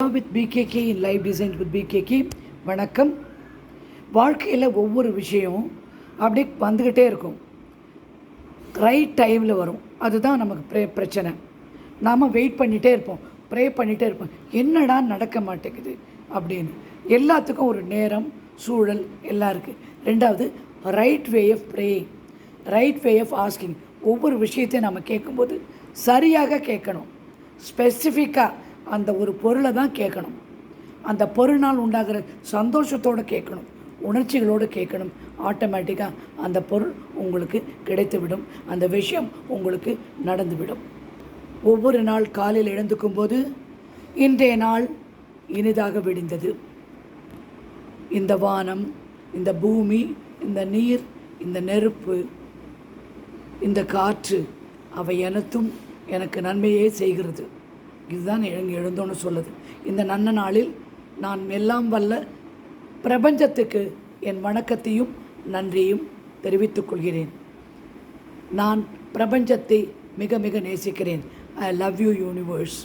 With PKK in life design with PKK. வணக்கம். வாழ்க்கையில் ஒவ்வொரு விஷயமும் அப்படியே வந்துக்கிட்டே இருக்கும், ரைட் டைமில் வரும். அதுதான் நமக்கு பிரச்சனை. நாம் வெயிட் பண்ணிகிட்டே இருப்போம், ப்ரே பண்ணிகிட்டே இருப்போம், என்னடா நடக்க மாட்டேங்குது அப்படின்னு. எல்லாத்துக்கும் ஒரு நேரம், சூழல் எல்லாம் இருக்குது. ரெண்டாவது, right way of praying, right way of asking. ஒவ்வொரு விஷயத்தையும் நம்ம கேட்கும்போது சரியாக கேட்கணும், ஸ்பெசிஃபிக்காக அந்த ஒரு பொருளை தான் கேட்கணும். அந்த பொருளால் உண்டாகிற சந்தோஷத்தோடு கேட்கணும், உணர்ச்சிகளோடு கேட்கணும். ஆட்டோமேட்டிக்காக அந்த பொருள் உங்களுக்கு கிடைத்துவிடும், அந்த விஷயம் உங்களுக்கு நடந்துவிடும். ஒவ்வொரு நாள் காலையில் எழுந்துக்கும் போது இன்றைய நாள் இனிதாக விடிந்தது. இந்த வானம், இந்த பூமி, இந்த நீர், இந்த நெருப்பு, இந்த காற்று, அவை அனைத்தும் எனக்கு நன்மையே செய்கிறது. இதுதான் எழுந்தோன்னு சொல்லுது. இந்த நல்ல நாளில் நான் எல்லாம் வல்ல பிரபஞ்சத்துக்கு என் வணக்கத்தையும் நன்றியும் தெரிவித்துக் கொள்கிறேன். நான் பிரபஞ்சத்தை மிக மிக நேசிக்கிறேன். I love you universe.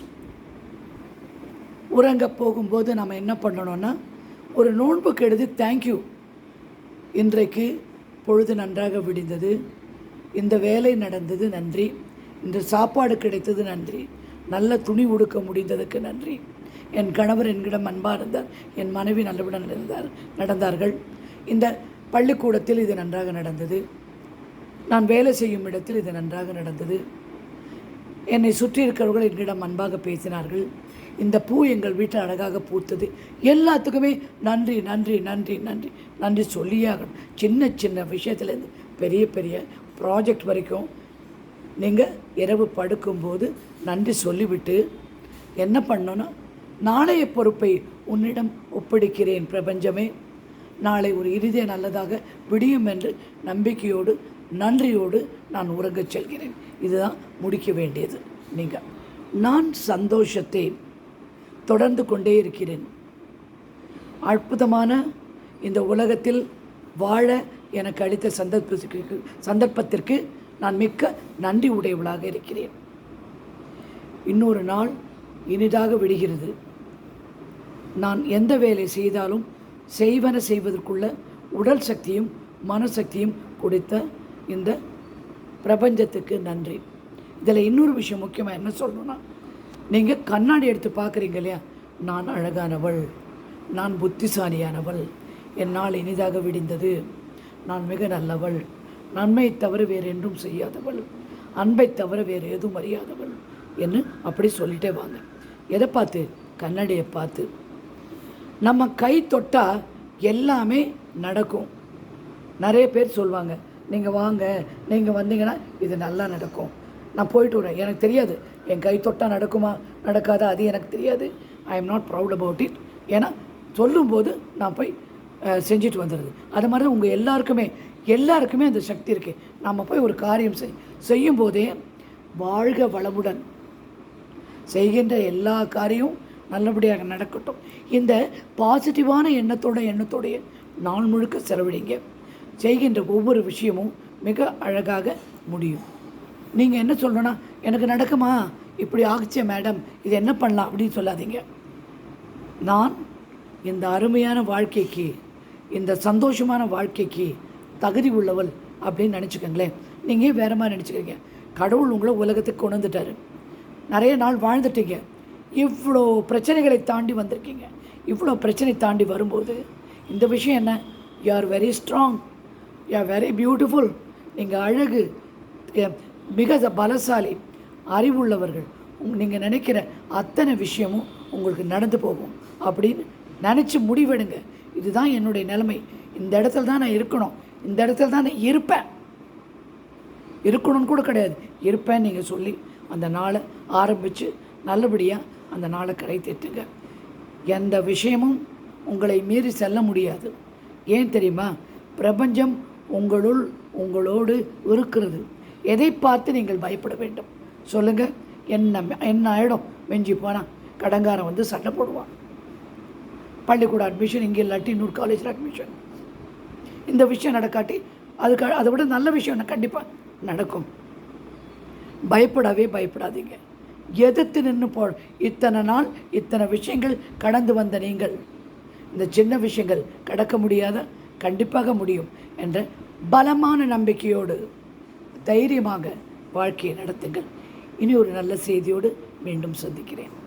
உறங்க போகும்போது நம்ம என்ன பண்ணணும்னா, ஒரு நோன்புக்கு எழுதி தேங்க்யூ, இன்றைக்கு பொழுது நன்றாக விடிந்தது, இந்த வேலை நடந்தது நன்றி, இந்த சாப்பாடு கிடைத்தது நன்றி, நல்ல துணி உடுக்க முடிந்ததுக்கு நன்றி, என் கணவர் என்கிடம் அன்பாக இருந்தார், என் மனைவி நல்லவுடன் நடந்தார்கள், இந்த பள்ளிக்கூடத்தில் இது நன்றாக நடந்தது, நான் வேலை செய்யும் இடத்தில் இது நன்றாக நடந்தது, என்னை சுற்றி இருக்கிறவர்கள் என்கிடம் அன்பாக பேசினார்கள், இந்த பூ எங்கள் வீட்டில் அழகாக பூத்தது. எல்லாத்துக்குமே நன்றி நன்றி நன்றி நன்றி நன்றி சொல்லியே ஆகணும். சின்ன சின்ன விஷயத்துலேருந்து பெரிய பெரிய ப்ராஜெக்ட் வரைக்கும் நீங்கள் இரவு படுக்கும்போது நன்றி சொல்லிவிட்டு என்ன பண்ணணும்னா, நாளைய பொறுப்பை உன்னிடம் ஒப்படைக்கிறேன் பிரபஞ்சமே, நாளை ஒரு இறுதியை நல்லதாக விடியும் என்று நம்பிக்கையோடு நன்றியோடு நான் உறங்கச் செல்கிறேன். இதுதான் முடிக்க வேண்டியது. நீங்கள் நான் சந்தோஷத்தை தொடர்ந்து கொண்டே இருக்கிறேன். அற்புதமான இந்த உலகத்தில் வாழ எனக்கு அளித்த சந்தர்ப்பத்திற்கு நான் மிக்க நன்றி உடையவளாக இருக்கிறேன். இன்னொரு நாள் இனிதாக விடுகிறது. நான் எந்த வேலை செய்தாலும் செய்வதற்குள்ள உடல் சக்தியும் மனசக்தியும் கொடுத்த இந்த பிரபஞ்சத்துக்கு நன்றி. இதில் இன்னொரு விஷயம் முக்கியமாக என்ன சொல்லணும்னா, நீங்கள் கண்ணாடி எடுத்து பார்க்குறீங்க இல்லையா, நான் அழகானவள், நான் புத்திசாலியானவள், என் நாள் இனிதாக விடிந்தது, நான் மிக நல்லவள், நன்மை தவிர வேறு என்றும் செய்யாதவள், அன்பை தவிர வேறு எதுவும் அறியாதவள் என்று அப்படி சொல்லிட்டே வாங்க. எதை பார்த்து? கண்ணாடியை பார்த்து. நம்ம கை தொட்டால் எல்லாமே நடக்கும். நிறைய பேர் சொல்லுவாங்க, நீங்கள் வாங்க, நீங்கள் வந்தீங்கன்னா இது நல்லா நடக்கும், நான் போயிட்டு வரேன், எனக்கு தெரியாது என் கை தொட்டால் நடக்குமா நடக்காதா, அது எனக்கு தெரியாது. I am not proud about it. ஏன்னா சொல்லும்போது நான் போய் செஞ்சுட்டு வந்துடுது. அது மாதிரி தான் உங்கள் எல்லாருக்குமே அந்த சக்தி இருக்குது. நம்ம போய் ஒரு காரியம் செய்யும் போதே வாழ்க வளமுடன், செய்கின்ற எல்லா காரியமும் நல்லபடியாக நடக்கட்டும், இந்த பாசிட்டிவான எண்ணத்தோடைய நாள் முழுக்க செலவிடிங்க. செய்கின்ற ஒவ்வொரு விஷயமும் மிக அழகாக முடியும். நீங்கள் என்ன சொல்லணும்னா, எனக்கு நடக்குமா, இப்படி ஆகிச்சே மேடம், இது என்ன பண்ணலாம் அப்படின்னு சொல்லாதீங்க. நான் இந்த அருமையான வாழ்க்கைக்கு, இந்த சந்தோஷமான வாழ்க்கைக்கு தகுதி உள்ளவள் அப்படின்னு நினச்சிக்கோங்களேன். நீங்கள் வேறு மாதிரி நினச்சிக்கிறீங்க. கடவுள் உங்களை உலகத்துக்கு கொண்டு வந்துட்டார், நிறைய நாள் வாழ்ந்துட்டீங்க, இவ்வளோ பிரச்சனைகளை தாண்டி வந்திருக்கீங்க. இவ்வளோ பிரச்சனை தாண்டி வரும்போது இந்த விஷயம் என்ன, you are very strong, you are very beautiful, நீங்கள் அழகு, மிக பலசாலி, அறிவுள்ளவர்கள், நீங்கள் நினைக்கிற அத்தனை விஷயமும் உங்களுக்கு நடந்து போகும் அப்படின்னு நினச்சி முடிவெடுங்க. இதுதான் என்னுடைய நிலைமை, இந்த இடத்துல தான் நான் இருக்கணும், இந்த இடத்துல தான் நான் இருப்பேன், இருக்கணும்னு கூட கிடையாது, இருப்பேன் நீங்கள் சொல்லி அந்த நாளை ஆரம்பித்து நல்லபடியாக அந்த நாளை கரை தேற்றுங்க. எந்த விஷயமும் உங்களை மீறி செல்ல முடியாது. ஏன் தெரியுமா? பிரபஞ்சம் உங்களோடு இருக்கிறது. எதை பார்த்து நீங்கள் பயப்பட வேண்டும் சொல்லுங்கள்? என்ன ஆகிடும்? மிஞ்சி போனால் கடங்காரம் வந்து சண்டை போடுவான், பள்ளிக்கூட அட்மிஷன் இங்கே இல்லாட்டி இன்னொரு காலேஜில் அட்மிஷன், இந்த விஷயம் நடக்காட்டி அதை விட நல்ல விஷயம் கண்டிப்பாக நடக்கும். பயப்படாதீங்க. எதிர்த்து நின்று இத்தனை நாள் இத்தனை விஷயங்கள் கடந்து வந்த நீங்கள் இந்த சின்ன விஷயங்கள் கடக்க முடியாத, கண்டிப்பாக முடியும் என்ற பலமான நம்பிக்கையோடு தைரியமாக வாழ்க்கையை நடத்துங்கள். இனி ஒரு நல்ல செய்தியோடு மீண்டும் சந்திக்கிறேன்.